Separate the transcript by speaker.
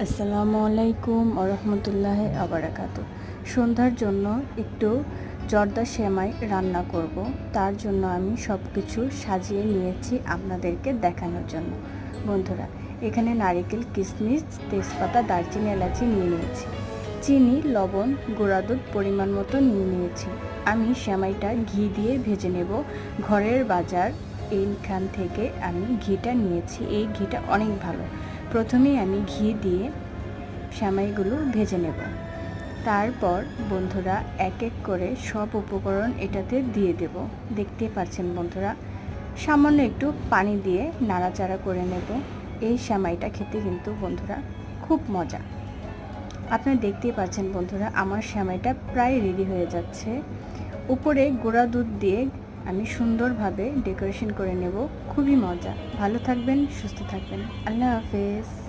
Speaker 1: আসসালামু আলাইকুম ওরহমতুল্লাহ আবরাকাতু। সন্ধ্যার জন্য একটু জর্দা সেমাই রান্না করব। তার জন্য আমি সব কিছু সাজিয়ে নিয়েছি আপনাদেরকে দেখানোর জন্য। বন্ধুরা, এখানে নারিকেল, কিশমিশ, তেজপাতা, দারচিনি, এলাচি নিয়ে নিয়েছি। চিনি, লবণ, গুঁড়া দুধ পরিমাণ মতো নিয়ে নিয়েছি। আমি সেমাইটা ঘি দিয়ে ভেজে নেব। ঘরের বাজার এইখান থেকে আমি ঘিটা নিয়েছি। এই ঘিটা অনেক ভালো। প্রথমেই আমি ঘি দিয়ে সেমাইগুলো ভেজে নেব। তারপর বন্ধুরা এক এক করে সব উপকরণ এটাতে দিয়ে দেব। দেখতে পাচ্ছেন বন্ধুরা, সামান্য একটু পানি দিয়ে নাড়াচাড়া করে নেব। এই সেমাইটা খেতে কিন্তু বন্ধুরা খুব মজা। আপনারা দেখতেই পাচ্ছেন বন্ধুরা, আমার সেমাইটা প্রায় রেডি হয়ে যাচ্ছে। উপরে গুঁড়া দুধ দিয়ে আমি সুন্দরভাবে ডেকোরেশন করে নেব। খুবই মজা। ভালো থাকবেন, সুস্থ থাকবেন। আল্লাহ হাফেজ।